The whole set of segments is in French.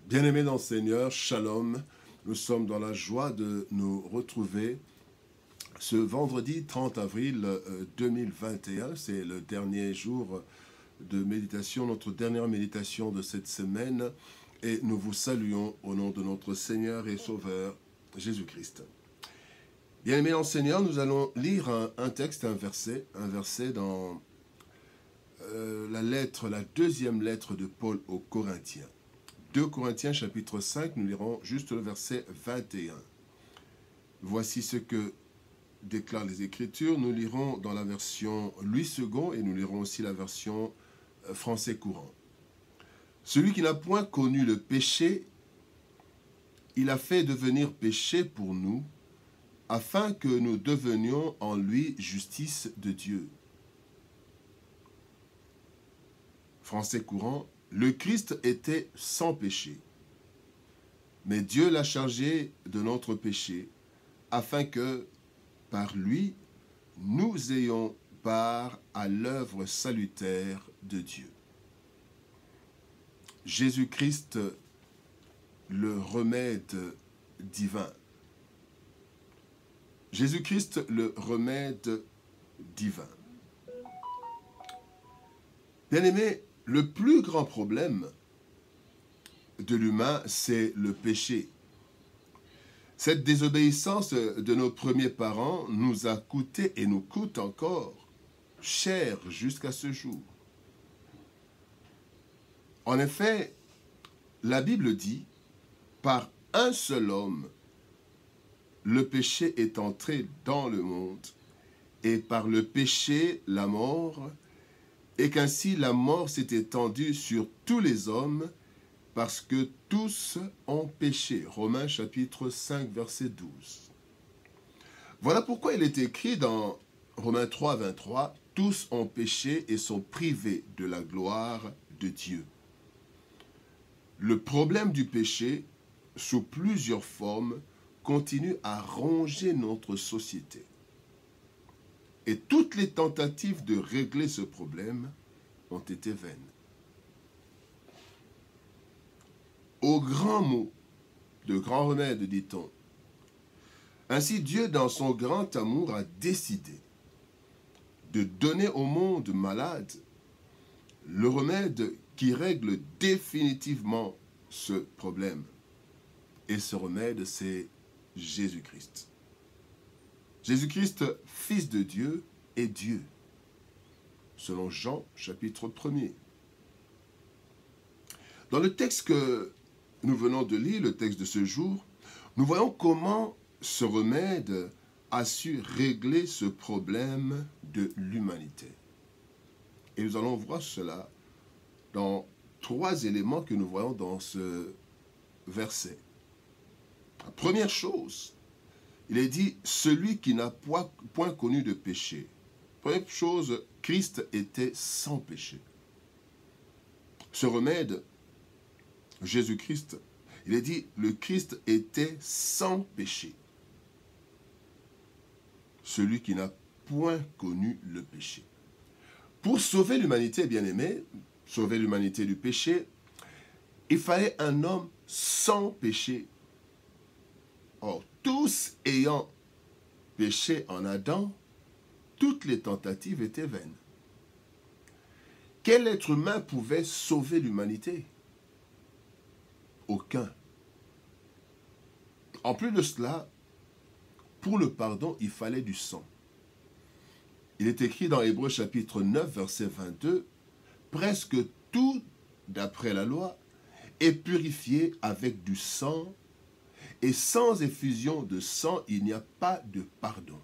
Bien-aimés dans le Seigneur, Shalom, nous sommes dans la joie de nous retrouver ce vendredi 30 avril 2021. C'est le dernier jour de méditation, notre dernière méditation de cette semaine. Et nous vous saluons au nom de notre Seigneur et Sauveur Jésus-Christ. Bien-aimés dans le Seigneur, nous allons lire un texte, un verset dans la deuxième lettre de Paul aux Corinthiens. 2 Corinthiens chapitre 5, nous lirons juste le verset 21. Voici ce que déclarent les Écritures. Nous lirons dans la version Louis II et nous lirons aussi la version français courant. Celui qui n'a point connu le péché, il a fait devenir péché pour nous, afin que nous devenions en lui justice de Dieu. Français courant. Le Christ était sans péché, mais Dieu l'a chargé de notre péché, afin que, par lui, nous ayons part à l'œuvre salutaire de Dieu. Jésus-Christ, le remède divin. Jésus-Christ, le remède divin. Bien-aimés, le plus grand problème de l'humain, c'est le péché. Cette désobéissance de nos premiers parents nous a coûté et nous coûte encore cher jusqu'à ce jour. En effet, la Bible dit, par un seul homme, le péché est entré dans le monde, et par le péché, la mort, et qu'ainsi la mort s'est étendue sur tous les hommes, parce que tous ont péché. Romains chapitre 5, verset 12. Voilà pourquoi il est écrit dans Romains 3, 23, « Tous ont péché et sont privés de la gloire de Dieu ». Le problème du péché, sous plusieurs formes, continue à ronger notre société. Et toutes les tentatives de régler ce problème ont été vaines. Au grand mot, de grand remède, dit-on. Ainsi, Dieu, dans son grand amour, a décidé de donner au monde malade le remède qui règle définitivement ce problème. Et ce remède, c'est Jésus-Christ. Jésus-Christ, Fils de Dieu, est Dieu, selon Jean, chapitre 1er. Dans le texte que nous venons de lire, le texte de ce jour, nous voyons comment ce remède a su régler ce problème de l'humanité. Et nous allons voir cela dans 3 éléments que nous voyons dans ce verset. La première chose, il est dit, celui qui n'a point connu de péché. Première chose, Christ était sans péché. Ce remède, Jésus-Christ, il est dit, le Christ était sans péché. Celui qui n'a point connu le péché. Pour sauver l'humanité, bien-aimée, sauver l'humanité du péché, il fallait un homme sans péché. Or, tous ayant péché en Adam, toutes les tentatives étaient vaines. Quel être humain pouvait sauver l'humanité? Aucun. En plus de cela, pour le pardon, il fallait du sang. Il est écrit dans Hébreux chapitre 9, verset 22, « Presque tout, d'après la loi, est purifié avec du sang, et sans effusion de sang, il n'y a pas de pardon. »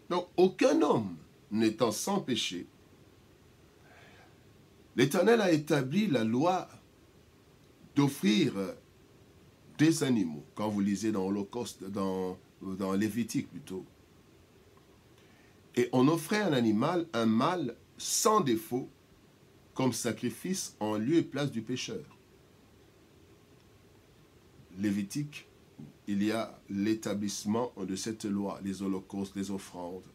Donc, aucun homme n'étant sans péché, l'Éternel a établi la loi d'offrir des animaux, quand vous lisez dans Holocauste, dans Lévitique plutôt. Et on offrait un animal, un mâle sans défaut, comme sacrifice en lieu et place du pécheur. Lévitique, il y a l'établissement de cette loi, les holocaustes, les offrandes,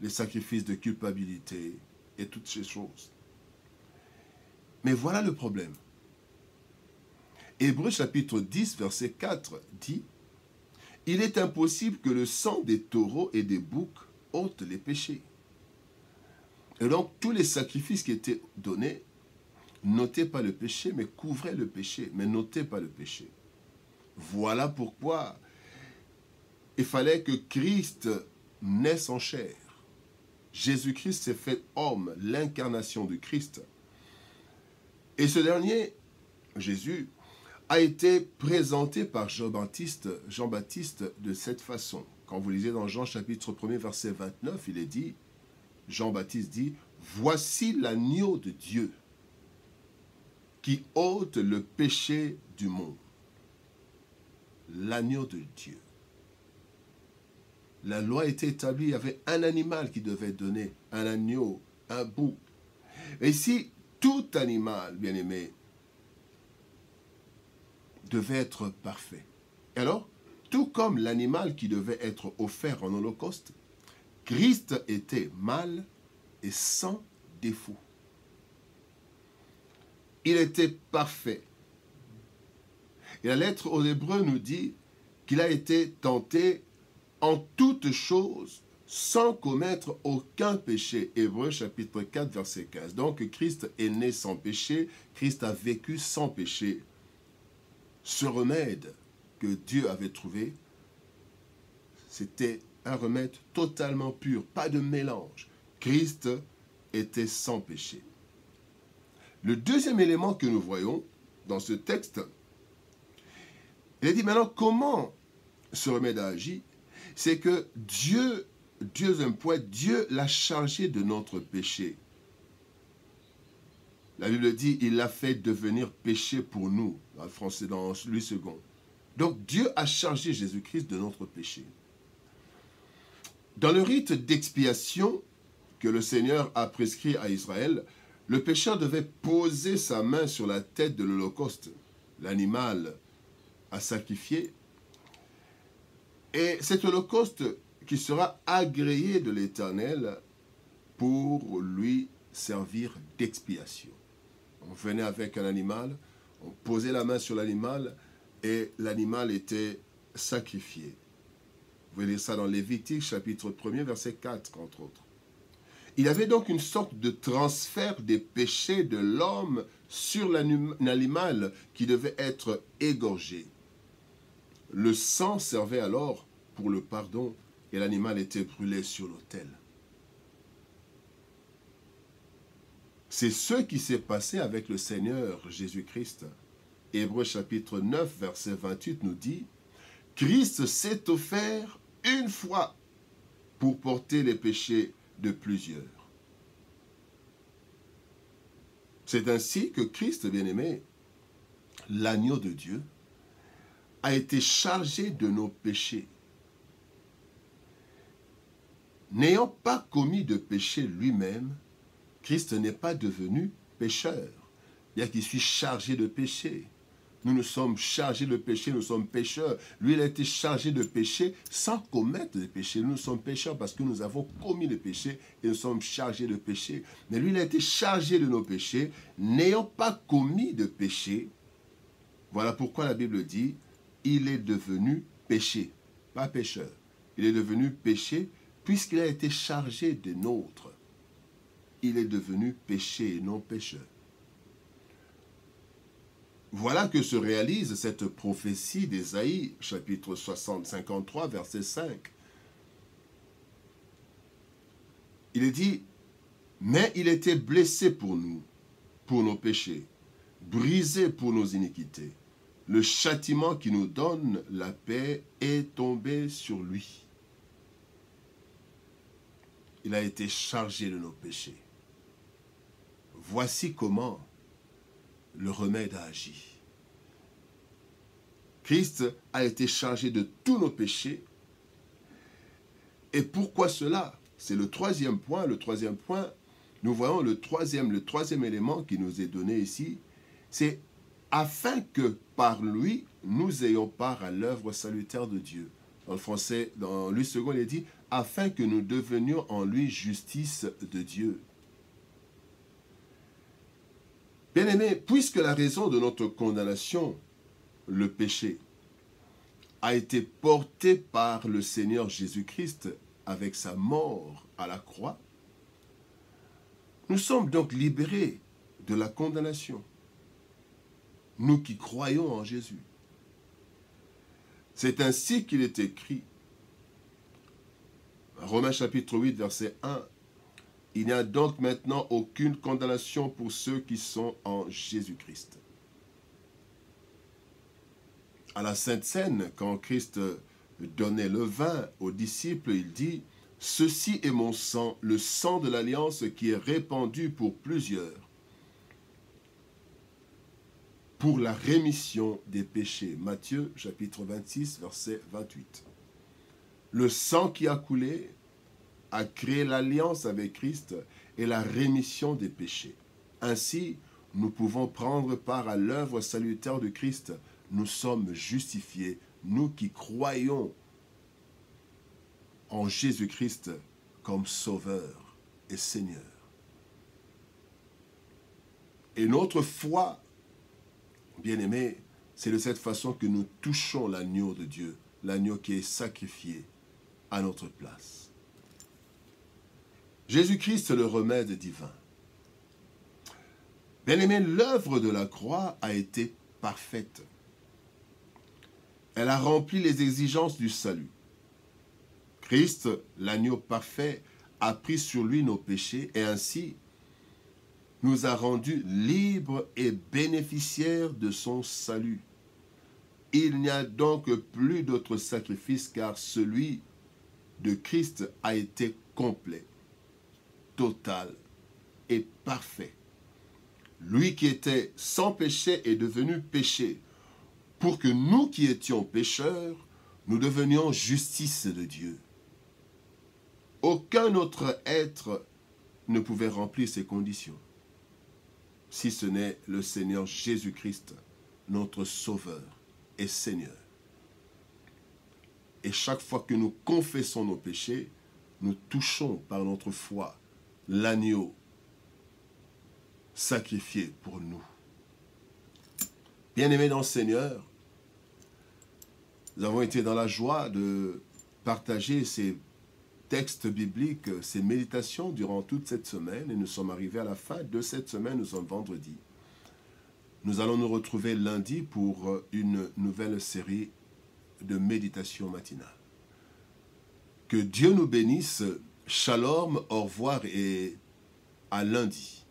les sacrifices de culpabilité et toutes ces choses. Mais voilà le problème. Hébreux chapitre 10, verset 4 dit « Il est impossible que le sang des taureaux et des boucs ôte les péchés. » Et donc, tous les sacrifices qui étaient donnés n'ôtaient pas le péché, mais couvraient le péché, mais n'ôtaient pas le péché. Voilà pourquoi il fallait que Christ naisse en chair. Jésus-Christ s'est fait homme, l'incarnation du Christ. Et ce dernier, Jésus, a été présenté par Jean-Baptiste de cette façon. Quand vous lisez dans Jean chapitre 1er, verset 29, il est dit, Jean-Baptiste dit, « Voici l'agneau de Dieu qui ôte le péché du monde. » L'agneau de Dieu. La loi était établie, il y avait un animal qui devait donner, un agneau, un bouc. Et ici, tout animal, bien-aimé, devait être parfait. Et alors, tout comme l'animal qui devait être offert en holocauste, Christ était mâle et sans défaut. Il était parfait. Et la lettre aux Hébreux nous dit qu'il a été tenté en toutes choses sans commettre aucun péché. Hébreux chapitre 4, verset 15. Donc Christ est né sans péché, Christ a vécu sans péché. Ce remède que Dieu avait trouvé, c'était un remède totalement pur, pas de mélange. Christ était sans péché. Le deuxième élément que nous voyons dans ce texte, il est dit maintenant comment ce remède a agi, c'est que Dieu l'a chargé de notre péché. La Bible dit, il l'a fait devenir péché pour nous, dans le français, dans Louis II. Donc Dieu a chargé Jésus-Christ de notre péché. Dans le rite d'expiation que le Seigneur a prescrit à Israël, le pécheur devait poser sa main sur la tête de l'Holocauste, l'animal à sacrifier, et cet Holocauste qui sera agréé de l'Éternel pour lui servir d'expiation. On venait avec un animal, on posait la main sur l'animal et l'animal était sacrifié. Vous pouvez lire ça dans Lévitique chapitre 1er, verset 4, entre autres. Il y avait donc une sorte de transfert des péchés de l'homme sur l'animal qui devait être égorgé. Le sang servait alors pour le pardon et l'animal était brûlé sur l'autel. C'est ce qui s'est passé avec le Seigneur Jésus-Christ. Hébreux chapitre 9, verset 28 nous dit « Christ s'est offert une fois pour porter les péchés de plusieurs. » C'est ainsi que Christ, bien-aimé, l'agneau de Dieu, a été chargé de nos péchés. N'ayant pas commis de péché lui-même, Christ n'est pas devenu pécheur, bien qu'il soit chargé de péché. Nous sommes chargés de péché, nous sommes pécheurs. Lui, il a été chargé de péché sans commettre de péché. Nous sommes pécheurs parce que nous avons commis le péché et nous sommes chargés de péché. Mais lui, il a été chargé de nos péchés, n'ayant pas commis de péché. Voilà pourquoi la Bible dit, il est devenu péché, pas pécheur. Il est devenu péché puisqu'il a été chargé des nôtres. Il est devenu péché et non pécheur. Voilà que se réalise cette prophétie d'Ésaïe, chapitre 53, verset 5. Il est dit, « Mais il était blessé pour nous, pour nos péchés, brisé pour nos iniquités. Le châtiment qui nous donne la paix est tombé sur lui. » Il a été chargé de nos péchés. Voici comment le remède a agi. Christ a été chargé de tous nos péchés. Et pourquoi cela? C'est le troisième point. Le troisième point, nous voyons le troisième élément qui nous est donné ici, c'est afin que par lui, nous ayons part à l'œuvre salutaire de Dieu. Dans le français, dans Louis II, il est dit, afin que nous devenions en lui justice de Dieu. Bien-aimés, puisque la raison de notre condamnation le péché a été porté par le Seigneur Jésus-Christ avec sa mort à la croix, nous sommes donc libérés de la condamnation, nous qui croyons en Jésus. C'est ainsi qu'il est écrit, Romains chapitre 8, verset 1, « Il n'y a donc maintenant aucune condamnation pour ceux qui sont en Jésus-Christ. » À la Sainte Seine, quand Christ donnait le vin aux disciples, il dit « Ceci est mon sang, le sang de l'alliance qui est répandu pour plusieurs, pour la rémission des péchés. » Matthieu chapitre 26, verset 28. Le sang qui a coulé a créé l'alliance avec Christ et la rémission des péchés. Ainsi, nous pouvons prendre part à l'œuvre salutaire de Christ. Nous sommes justifiés, nous qui croyons en Jésus-Christ comme Sauveur et Seigneur. Et notre foi, bien-aimés, c'est de cette façon que nous touchons l'agneau de Dieu, l'agneau qui est sacrifié à notre place. Jésus-Christ, le remède divin. Bien-aimés, l'œuvre de la croix a été parfaite. Elle a rempli les exigences du salut. Christ, l'agneau parfait, a pris sur lui nos péchés et ainsi nous a rendus libres et bénéficiaires de son salut. Il n'y a donc plus d'autre sacrifice car celui de Christ a été complet, total et parfait. Lui qui était sans péché est devenu péché, pour que nous qui étions pécheurs, nous devenions justice de Dieu. Aucun autre être ne pouvait remplir ces conditions, si ce n'est le Seigneur Jésus-Christ, notre Sauveur et Seigneur. Et chaque fois que nous confessons nos péchés, nous touchons par notre foi l'agneau sacrifié pour nous. Bien-aimés dans le Seigneur, nous avons été dans la joie de partager ces textes bibliques, ces méditations durant toute cette semaine et nous sommes arrivés à la fin de cette semaine, nous sommes vendredi. Nous allons nous retrouver lundi pour une nouvelle série de méditation matinale. Que Dieu nous bénisse, shalom, au revoir et à lundi.